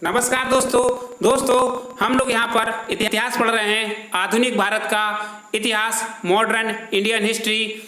नमस्कार दोस्तों हम लोग यहाँ पर इतिहास पढ़ रहे हैं। आधुनिक भारत का इतिहास, मॉडर्न इंडियन हिस्ट्री,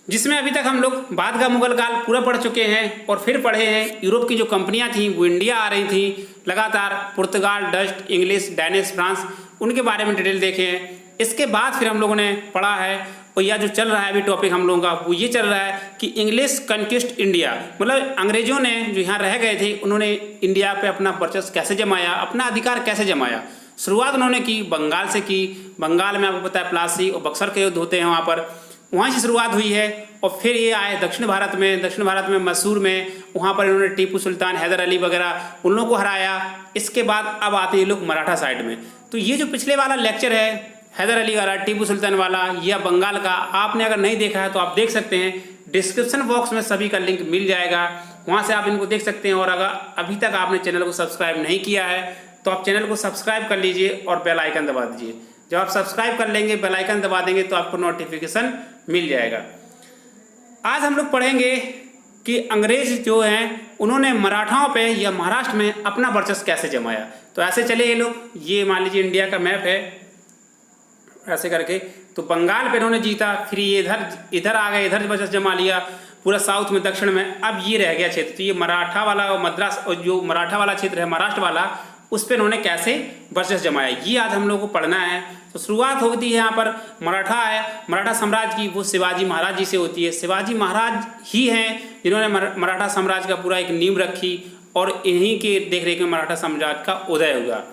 जिसमें अभी तक हम लोग बाद का मुगल काल पूरा पढ़ चुके हैं और फिर पढ़े हैं यूरोप की जो कंपनियां थीं वो इंडिया आ रही थीं लगातार। पुर्तगाल, डच, इंग्लिश, डैनिश, फ्रांस, उनके बारे में डिटेल देखे हैं। इसके बाद फिर हम लोगों ने पढ़ा है और यह जो चल रहा है अभी टॉपिक हम लोगों का वो ये चल रहा है कि इंग्लिश कन्क्विस्ट इंडिया, मतलब अंग्रेजों ने जो यहाँ रह गए थे उन्होंने इंडिया पे अपना वर्चस्व कैसे जमाया, अपना अधिकार कैसे जमाया। शुरुआत उन्होंने की बंगाल से की। बंगाल में आपको पता है प्लासी और बक्सर के युद्ध होते हैं वहाँ पर, वहाँ से शुरुआत हुई है। और फिर ये आए दक्षिण भारत में मैसूर में, वहाँ पर इन्होंने टीपू सुल्तान, हैदर अली वगैरह उन लोगों को हराया। इसके बाद अब आते हैं लोग मराठा साइड में। तो ये जो पिछले वाला लेक्चर है हैदर अली वाला, टीपू सुल्तान वाला या बंगाल का, आपने अगर नहीं देखा है तो आप देख सकते हैं। डिस्क्रिप्शन बॉक्स में सभी का लिंक मिल जाएगा, वहाँ से आप इनको देख सकते हैं। और अगर अभी तक आपने चैनल को सब्सक्राइब नहीं किया है तो आप चैनल को सब्सक्राइब कर लीजिए और बेल आइकन दबा दीजिए। जब आप सब्सक्राइब कर लेंगे, बेल आइकन दबा देंगे तो आपको नोटिफिकेशन मिल जाएगा। आज हम लोग पढ़ेंगे कि अंग्रेज जो हैं उन्होंने मराठाओं पे या महाराष्ट्र में अपना वर्चस्व कैसे जमाया। तो ऐसे चले ये लोग, ये मान लीजिए इंडिया का मैप है ऐसे करके, तो बंगाल पे इन्होंने जीता, फिर ये इधर आ गए, इधर वर्चस्व जमा लिया पूरा साउथ में, दक्षिण में। अब ये रह गया क्षेत्र, तो ये मराठा वाला और मद्रास और जो मराठा वाला क्षेत्र है महाराष्ट्र वाला, उस पर इन्होंने कैसे वर्चस्व जमाया ये आज हम लोगों को पढ़ना है। तो शुरुआत होती है यहाँ पर मराठा है, मराठा साम्राज्य की, वो शिवाजी महाराज जी से होती है। शिवाजी महाराज ही हैं जिन्होंने मराठा साम्राज्य का पूरा एक नींव रखी और इन्हीं के देखरेख में मराठा साम्राज्य का उदय हुआ।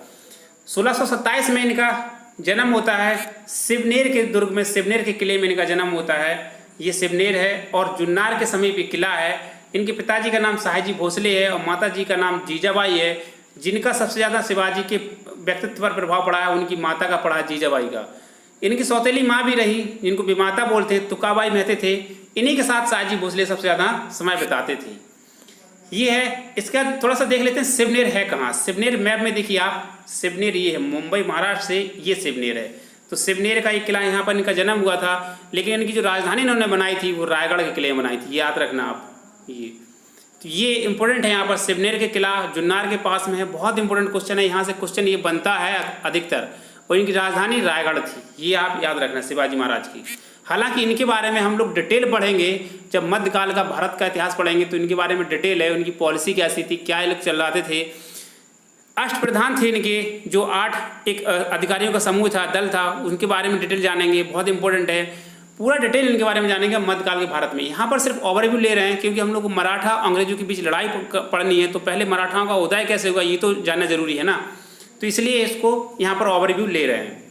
1627 में इनका जन्म होता है शिवनेर के दुर्ग में, शिवनेर के किले में इनका जन्म होता है। ये शिवनेर है और जुन्नार के समीप एक किला है। इनके पिताजी का नाम साहिजी भोसले है और माता जी का नाम जीजाबाई है। जिनका सबसे ज़्यादा शिवाजी के व्यक्तित्व पर प्रभाव पड़ा है उनकी माता का पड़ा है, जीजाबाई का। इनकी सौतेली माँ भी रही जिनको विमाता बोलते हैं, तुकाबाई महते थे। इन्हीं के साथ साहिजी भोसले सबसे ज़्यादा समय बिताते थे। ये है, इसका थोड़ा सा देख लेते हैं शिवनेर है कहाँ। शिवनेर मैप में देखिए आप, शिवनेर ये है मुंबई महाराष्ट्र से, ये शिवनेर है। तो शिवनेर का एक किला, यहाँ पर इनका जन्म हुआ था। लेकिन इनकी जो राजधानी इन्होंने बनाई थी वो रायगढ़ के किले में बनाई थी, याद रखना आप ये। तो ये इंपॉर्टेंट है, यहाँ पर शिवनेर के किला जुन्नार के पास में है। बहुत इंपॉर्टेंट क्वेश्चन है, यहाँ से क्वेश्चन ये बनता है अधिकतर। और इनकी राजधानी रायगढ़ थी, ये आप याद रखना शिवाजी महाराज की। हालांकि इनके बारे में हम लोग डिटेल पढ़ेंगे जब मध्यकाल का भारत का इतिहास पढ़ेंगे, तो इनके बारे में डिटेल है। उनकी पॉलिसी कैसी थी, क्या ये लोग चलाते थे। अष्टप्रधान थे इनके, जो 8 एक अधिकारियों का समूह था, दल था, उनके बारे में डिटेल जानेंगे। बहुत इंपॉर्टेंट है, पूरा डिटेल इनके बारे में जानेंगे मध्यकाल के भारत में। यहाँ पर सिर्फ ओवरव्यू ले रहे हैं क्योंकि हम लोग को मराठा अंग्रेजों के बीच लड़ाई पढ़नी है, तो पहले मराठाओं का उदय कैसे होगा ये तो जानना जरूरी है ना। तो इसलिए इसको यहाँ पर ओवरव्यू ले रहे हैं।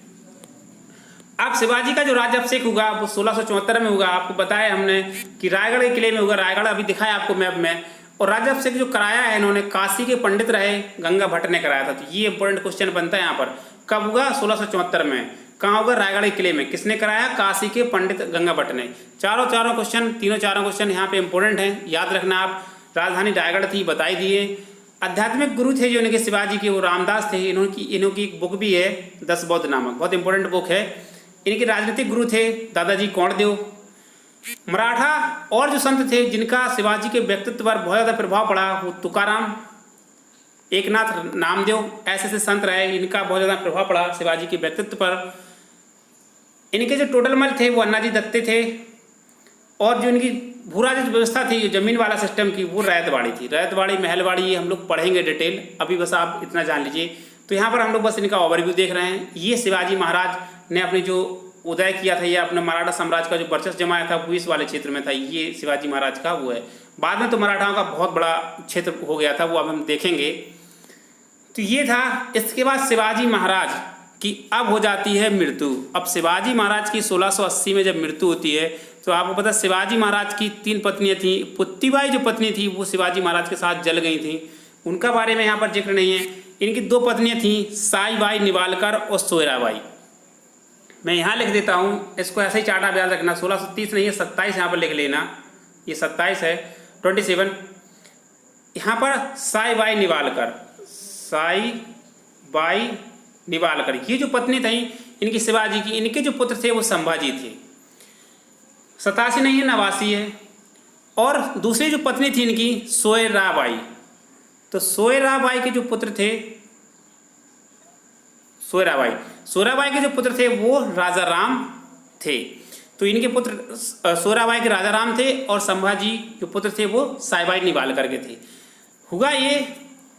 अब शिवाजी का जो राज्याभिषेक होगा वो 1674 में होगा। आपको बताया हमने कि रायगढ़ के किले में होगा, रायगढ़ अभी दिखाया आपको मैप में। और राज्याभिषेक जो कराया है इन्होंने, काशी के पंडित रहे गंगा भट्ट ने कराया था। तो ये इंपॉर्टेंट क्वेश्चन बनता है यहाँ पर, कब होगा 1674 में, कहाँ होगा रायगढ़ के किले में, किसने कराया, काशी के पंडित गंगा भट्ट ने। चारों क्वेश्चन, चारों क्वेश्चन यहाँ पे इंपॉर्टेंट हैं, याद रखना आप। राजधानी रायगढ़ थी, बताई दिए। आध्यात्मिक गुरु थे जो इनके शिवाजी के, वो रामदास थे। इन्होंने एक बुक भी है 10 बौद्ध नामक, बहुत इंपॉर्टेंट बुक है। इनके राजनीतिक गुरु थे दादाजी कौंडदेव। मराठा और जो संत थे जिनका शिवाजी के व्यक्तित्व पर बहुत ज़्यादा प्रभाव पड़ा, वो तुकाराम, एकनाथ, नामदेव, ऐसे संत रहे। इनका बहुत ज़्यादा प्रभाव पड़ा शिवाजी के व्यक्तित्व पर। इनके जो टोडरमल थे वो अन्नाजी दत्ते थे। और जो इनकी भूराजस्व व्यवस्था थी, जो जमीन वाला सिस्टम की, वो रैतवाड़ी थी। रैतवाड़ी, महलवाड़ी, ये हम लोग पढ़ेंगे डिटेल, अभी बस आप इतना जान लीजिए। तो यहाँ पर हम लोग बस इनका ओवरव्यू देख रहे हैं। ये शिवाजी महाराज ने अपने जो उदय किया था, या अपने मराठा साम्राज्य का जो वर्चस्व जमाया था वो इस वाले क्षेत्र में था। ये शिवाजी महाराज का वो है। बाद में तो मराठाओं का बहुत बड़ा क्षेत्र हो गया था, वो अब हम देखेंगे। तो ये था। इसके बाद शिवाजी महाराज की अब हो जाती है मृत्यु। अब शिवाजी महाराज की 1680 में जब मृत्यु होती है, तो आपको पता शिवाजी महाराज की 3 पत्नियाँ थीं। पुत्तीबाई जो पत्नी थी वो शिवाजी महाराज के साथ जल गई थी, उनका बारे में यहाँ पर जिक्र नहीं है। इनकी 2 पत्नियाँ थीं, साईबाई निवालकर और सोयराबाई। मैं यहाँ लिख देता हूँ, इसको ऐसे ही चार्ट आप याद रखना। 1630 नहीं है, 27 यहाँ पर लिख लेना, ये 27 है, 27। यहाँ पर साईबाई निवालकर, साईबाई निवालकर, ये जो पत्नी थी इनकी शिवाजी की, इनके जो पुत्र थे वो संभाजी थे। 87 नहीं है, 89 है। और दूसरी जो पत्नी थी इनकी सोयराबाई, तो सोयराबाई के जो पुत्र थे सोयराबाई। सोयराबाई के जो पुत्र थे वो राजा राम थे। तो इनके पुत्र सोयराबाई के राजा राम थे और संभाजी जो पुत्र थे वो सायबाई निवालकर के थे। हुआ ये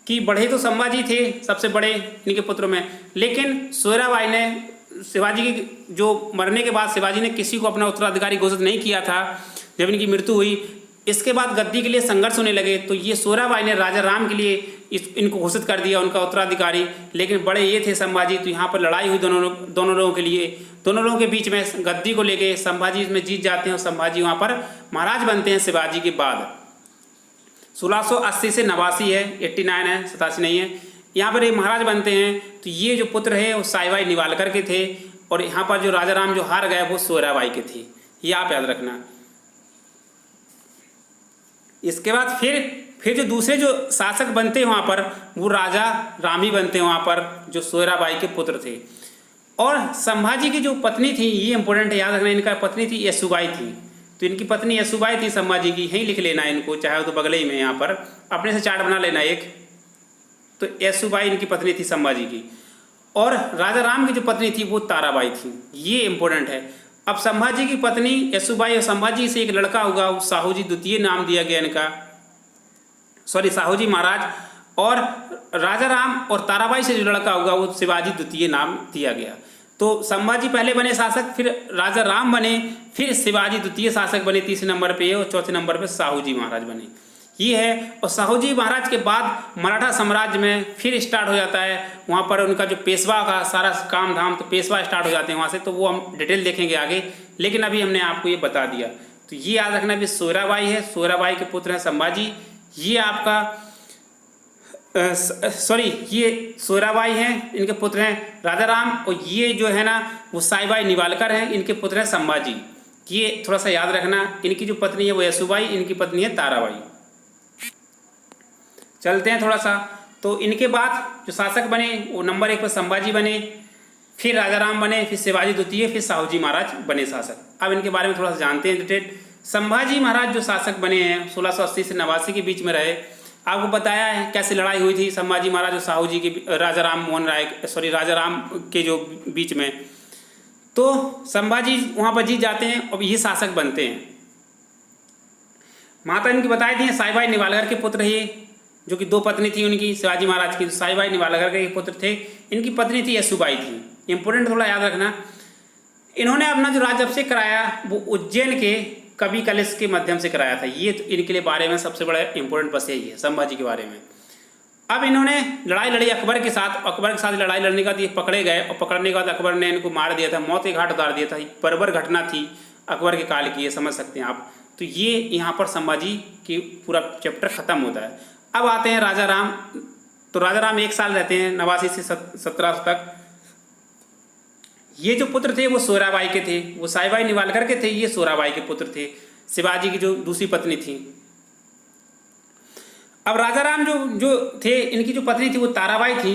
कि बढ़े तो संभाजी थे सबसे बड़े इनके पुत्रों में, लेकिन सोयराबाई ने शिवाजी की जो मरने के बाद शिवाजी ने किसी को अपना उत्तराधिकारी घोषित नहीं किया था। जब इनकी मृत्यु हुई इसके बाद गद्दी के लिए संघर्ष होने लगे, तो ये सोयराबाई ने राजा राम के लिए इनको घोषित कर दिया उनका उत्तराधिकारी। लेकिन बड़े ये थे संभाजी, तो यहाँ पर लड़ाई हुई दोनों लोगों के लिए। दोनों लोगों के बीच में गद्दी को लेके संभाजी इसमें जीत जाते हैं और संभाजी वहाँ पर महाराज बनते हैं शिवाजी के बाद। 1680 से 89 है, 89 है, 87 नहीं है। यहाँ पर ये महाराज बनते हैं। तो ये जो पुत्र है वो सायबाई निवालकर के थे और यहाँ पर जो राजा राम जो हार गए वो सोयराबाई के थे, ये आप याद रखना। इसके बाद फिर जो दूसरे जो शासक बनते हैं वहाँ पर वो राजा राम ही बनते हैं वहाँ पर, जो सोयराबाई के पुत्र थे। और संभाजी की जो पत्नी थी, ये इंपॉर्टेंट है याद रखना, इनका पत्नी थी येसुबाई थी। तो इनकी पत्नी येसुबाई थी संभाजी की, यहीं लिख लेना इनको, चाहे तो बगले ही में यहाँ पर अपने से चार्ट बना लेना एक। तो येसुबाई इनकी पत्नी थी संभाजी की। और राजा राम की जो पत्नी थी वो ताराबाई थी, ये इंपॉर्टेंट है। अब संभाजी की पत्नी येसुबाई और संभाजी से एक लड़का होगा, साहूजी द्वितीय नाम दिया गया इनका, सॉरी साहूजी महाराज। और राजा राम और ताराबाई से जो लड़का होगा वो शिवाजी द्वितीय नाम दिया गया। तो संभाजी पहले बने शासक, फिर राजा राम बने, फिर शिवाजी द्वितीय शासक बने तीसरे नंबर पे, और चौथे नंबर पे साहूजी महाराज बने, ये है। और साहूजी महाराज के बाद मराठा साम्राज्य में फिर स्टार्ट हो जाता है, वहाँ पर उनका जो पेशवा का सारा काम धाम, तो पेशवा स्टार्ट हो जाते हैं वहाँ से, तो वो हम डिटेल देखेंगे आगे, लेकिन अभी हमने आपको ये बता दिया। तो ये याद रखना भी सोयराबाई है, सोयराबाई के पुत्र हैं संभाजी। ये आपका सॉरी ये सोयराबाई हैं, इनके पुत्र हैं राजा राम, और ये जो है ना वो सायबाई निवालकर हैं, इनके पुत्र हैं संभाजी। ये थोड़ा सा याद रखना। इनकी जो पत्नी है वो येसुबाई, इनकी पत्नी है ताराबाई। चलते हैं थोड़ा सा। तो इनके बाद जो शासक बने वो नंबर 1 पर संभाजी बने, फिर राजा राम बने, फिर शिवाजी द्वितीय, फिर साहूजी महाराज बने शासक। अब इनके बारे में थोड़ा सा जानते हैं डिटेल। संभाजी महाराज जो शासक बने हैं 1680 से 89 के बीच में रहे। आपको बताया है कैसे लड़ाई हुई थी संभाजी महाराज और साहूजी के, राजा राम मोहन राय सॉरी राजा राम के जो बीच में। तो संभाजी वहाँ पर जीत जाते हैं और ये शासक बनते हैं। माता इनकी बताई थी सायबाई निवालकर के पुत्र, ये जो कि 2 पत्नी थी उनकी शिवाजी महाराज की, सायबाई निवालकर के पुत्र थे। इनकी पत्नी थी येसुबाई थी, इंपॉर्टेंट थोड़ा याद रखना। इन्होंने अपना जो राज्याभिषेक कराया वो उज्जैन के कवि कलश के माध्यम से कराया था। ये तो इनके लिए बारे में सबसे बड़ा इंपॉर्टेंट बस यही है संभाजी के बारे में। अब इन्होंने लड़ाई लड़ी अकबर के साथ, अकबर के साथ लड़ाई लड़ने के बाद ये पकड़े गए, और पकड़ने के बाद अकबर ने इनको मार दिया था, मौत के घाट उतार दिया था। बर्बर घटना थी अकबर के काल की, ये समझ सकते हैं आप। तो ये यहाँ पर संभाजी की पूरा चैप्टर खत्म होता है। अब आते हैं राजा राम। तो राजा राम 1 साल रहते हैं 89 से 1700 तक। ये जो पुत्र थे वो सोयराबाई के थे, वो सायबाई निवालकर के थे, ये सोयराबाई के पुत्र थे, शिवाजी की जो दूसरी पत्नी थी। अब राजा राम जो थे, इनकी जो पत्नी थी वो ताराबाई थी,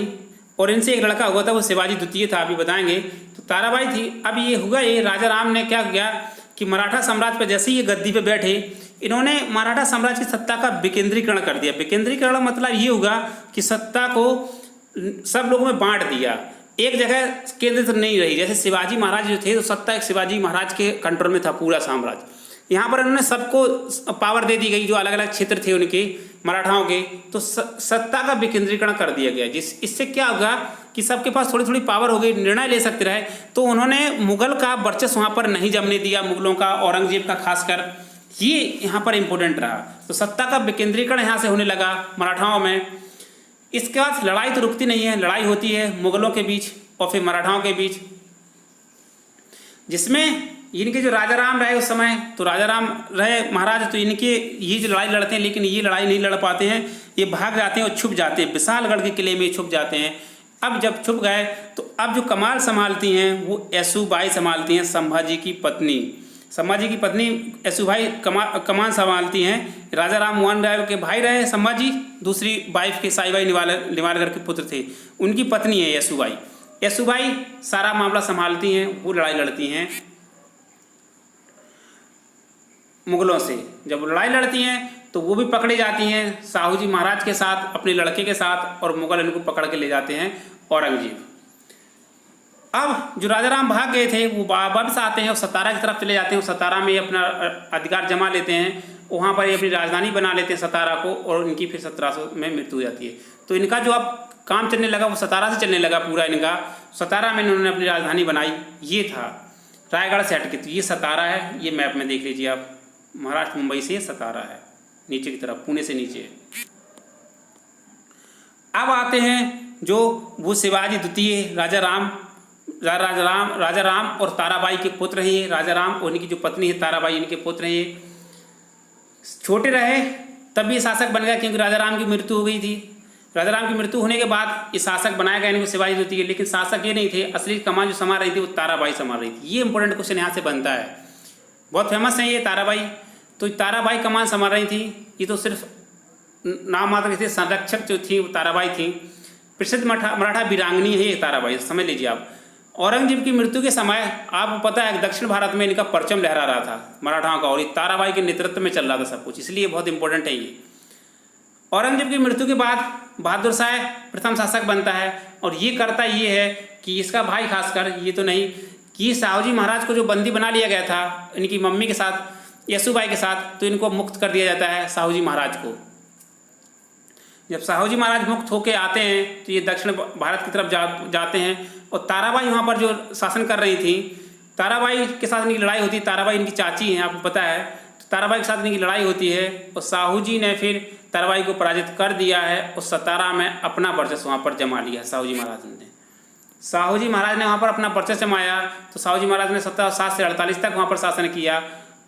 और इनसे एक लड़का हुआ था वो शिवाजी द्वितीय था, अभी बताएंगे। तो ताराबाई थी। अब ये हुआ ये राजा राम ने क्या किया कि मराठा साम्राज्य पर जैसे ही ये गद्दी पे बैठे, इन्होंने मराठा साम्राज्य की सत्ता का विकेंद्रीकरण कर दिया। विकेंद्रीकरण मतलब ये होगा कि सत्ता को सब लोगों में बांट दिया, एक जगह केंद्रित नहीं रही। जैसे शिवाजी महाराज जो थे तो सत्ता एक शिवाजी महाराज के कंट्रोल में था पूरा साम्राज्य। यहाँ पर उन्होंने सबको पावर दे दी गई, जो अलग अलग क्षेत्र थे उनके मराठाओं के, तो सत्ता का विकेंद्रीकरण कर दिया गया। इससे क्या होगा कि सबके पास थोड़ी थोड़ी पावर हो गई, निर्णय ले सकते रहे। तो उन्होंने मुगल का वर्चस्व वहाँ पर नहीं जमने दिया, मुगलों का, औरंगजेब का खासकर, ये यहाँ पर इम्पोर्टेंट रहा। तो सत्ता का विकेंद्रीकरण यहाँ से होने लगा मराठाओं में। इसके बाद लड़ाई तो रुकती नहीं है, लड़ाई होती है मुगलों के बीच और फिर मराठाओं के बीच, जिसमें इनके जो राजा राम रहे उस समय, तो राजा राम रहे महाराज, तो इनके ये जो लड़ाई लड़ते हैं, लेकिन ये लड़ाई नहीं लड़ पाते हैं, ये भाग जाते हैं और छुप जाते हैं, विशालगढ़ के किले में छुप जाते हैं। अब जब छुप गए तो अब जो कमाल संभालती हैं वो येसुबाई संभालती हैं, संभाजी की पत्नी। संभाजी की पत्नी येसुबाई कमान संभालती हैं। राजा राम मोहन राय के भाई रहे संभाजी, दूसरी वाइफ के सायबाई निवालकर के पुत्र थे, उनकी पत्नी है येसुबाई। येसुबाई सारा मामला संभालती हैं, वो लड़ाई लड़ती हैं मुगलों से। जब लड़ाई लड़ती हैं तो वो भी पकड़ी जाती हैं साहूजी महाराज के साथ, अपने लड़के के साथ, और मुगल इनको पकड़ के ले जाते हैं औरंगजेब। अब जो राजा राम भाग गए थे वो वापस आते हैं और सतारा की तरफ चले जाते हैं। सतारा में अपना अधिकार जमा लेते हैं, वहाँ पर ये अपनी राजधानी बना लेते हैं सतारा को, और इनकी फिर 1700 में मृत्यु हो जाती है। तो इनका जो अब काम चलने लगा वो सतारा से चलने लगा पूरा इनका। सतारा में इन्होंने अपनी राजधानी बनाई। ये था रायगढ़ से हटके, तो ये सतारा है, ये मैप में देख लीजिए आप, महाराष्ट्र मुंबई से सतारा है, नीचे की तरफ पुणे से नीचे। अब आते हैं जो वो शिवाजी द्वितीय राजा राम और ताराबाई के पुत्र हैं ये। राजा राम और इनकी जो पत्नी है ताराबाई, इनके पुत्र हैं ये। छोटे रहे तब भी शासक बन गया, क्योंकि राजा राम की मृत्यु हो गई थी। राजा राम की मृत्यु होने के बाद ये शासक बनाया गया इनको शिवाजी द्वितीय, लेकिन शासक ये नहीं थे। असली कमान जो संभाल रही थी वो ताराबाई संभाल रही थी। ये इंपॉर्टेंट क्वेश्चन यहाँ से बनता है, बहुत फेमस है ये ताराबाई। तो ताराबाई कमान संभाल रही थी, ये तो सिर्फ नाम मात्र थे, संरक्षक जो थी वो ताराबाई थी। प्रसिद्ध मराठा वीरांगनी है ये ताराबाई, समझ लीजिए आप। औरंगजेब की मृत्यु के समय आपको पता है दक्षिण भारत में इनका परचम लहरा रहा था मराठाओं का, और ये ताराबाई के नेतृत्व में चल रहा था सब कुछ, इसलिए बहुत इंपॉर्टेंट है ये। औरंगजेब की मृत्यु के बाद बहादुर शाह प्रथम शासक बनता है, और ये करता ये है कि इसका भाई खासकर, ये तो नहीं, कि साहूजी महाराज को जो बंदी बना लिया गया था इनकी मम्मी के साथ, यशुबाई के साथ, तो इनको मुक्त कर दिया जाता है साहूजी महाराज को। जब साहूजी महाराज मुक्त होके आते हैं तो ये दक्षिण भारत की तरफ जाते हैं, और ताराबाई वहाँ पर जो शासन कर रही थी, ताराबाई के साथ इनकी लड़ाई होती है। ताराबाई इनकी चाची हैं, आपको पता है। तो ताराबाई के साथ इनकी लड़ाई होती है, और साहूजी ने फिर ताराबाई को पराजित कर दिया है, और सतारा में अपना वर्चस्व वहाँ पर जमा लिया साहूजी महाराज ने। साहूजी महाराज ने वहाँ पर अपना वर्चस्व जमाया, तो साहूजी महाराज ने 1707 से 48 तक वहाँ पर शासन किया।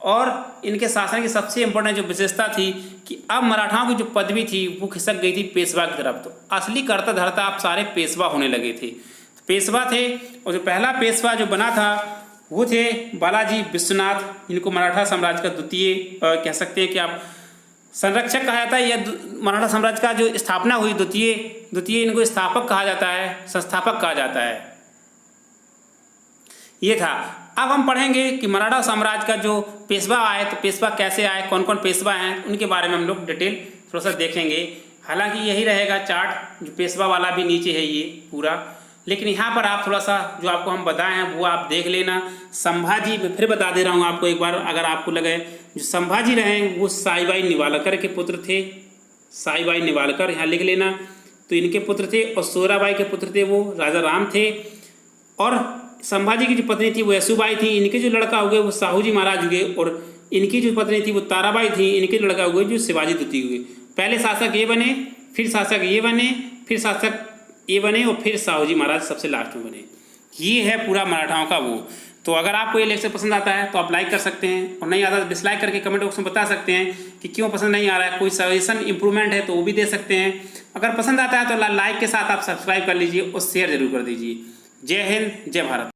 और इनके शासन की सबसे इम्पोर्टेंट जो विशेषता थी कि अब मराठाओं की जो पदवी थी वो खिसक गई थी पेशवा की तरफ। तो असली कर्ता धर्ता आप सारे पेशवा होने लगे थे, तो पेशवा थे। और जो पहला पेशवा जो बना था वो थे बालाजी विश्वनाथ, इनको मराठा साम्राज्य का द्वितीय कह सकते हैं कि आप संरक्षक कहा जाता है, या मराठा साम्राज्य का जो स्थापना हुई द्वितीय इनको स्थापक कहा जाता है, संस्थापक कहा जाता है। ये था। अब हम पढ़ेंगे कि मराठा साम्राज्य का जो पेशवा आए, तो पेशवा कैसे आए, कौन कौन पेशवा हैं, उनके बारे में हम लोग डिटेल थोड़ा सा देखेंगे। हालांकि यही रहेगा चार्ट, जो पेशवा वाला भी नीचे है ये पूरा, लेकिन यहाँ पर आप थोड़ा सा जो आपको हम बताए हैं वो आप देख लेना। संभाजी, मैं फिर बता दे रहा हूँ आपको एक बार अगर आपको लगे, जो संभाजी रहे वो साईबाई निवालकर के पुत्र थे। साईबाई निवालकर यहाँ लिख लेना, तो इनके पुत्र थे। और सोराबाई के पुत्र थे वो राजा राम थे, और संभाजी की जो पत्नी थी वो यशुबाई थी। इनके जो लड़का हुए वो साहूजी महाराज हुए, और इनकी जो पत्नी थी वो ताराबाई थी। इनके जो लड़का हुए जो शिवाजी द्वितीय हुए। पहले शासक ये बने, फिर शासक ये बने, फिर शासक ये बने, और फिर साहूजी महाराज सबसे लास्ट में बने। ये है पूरा मराठाओं का वो। तो अगर आपको ये लेक्चर पसंद आता है तो आप लाइक कर सकते हैं, और नहीं आता तो डिसलाइक करके कमेंट बॉक्स में बता सकते हैं कि क्यों पसंद नहीं आ रहा है। कोई सजेशन इंप्रूवमेंट है तो वो भी दे सकते हैं। अगर पसंद आता है तो लाइक के साथ आप सब्सक्राइब कर लीजिए और शेयर जरूर कर दीजिए। जय हिंद, जय भारत।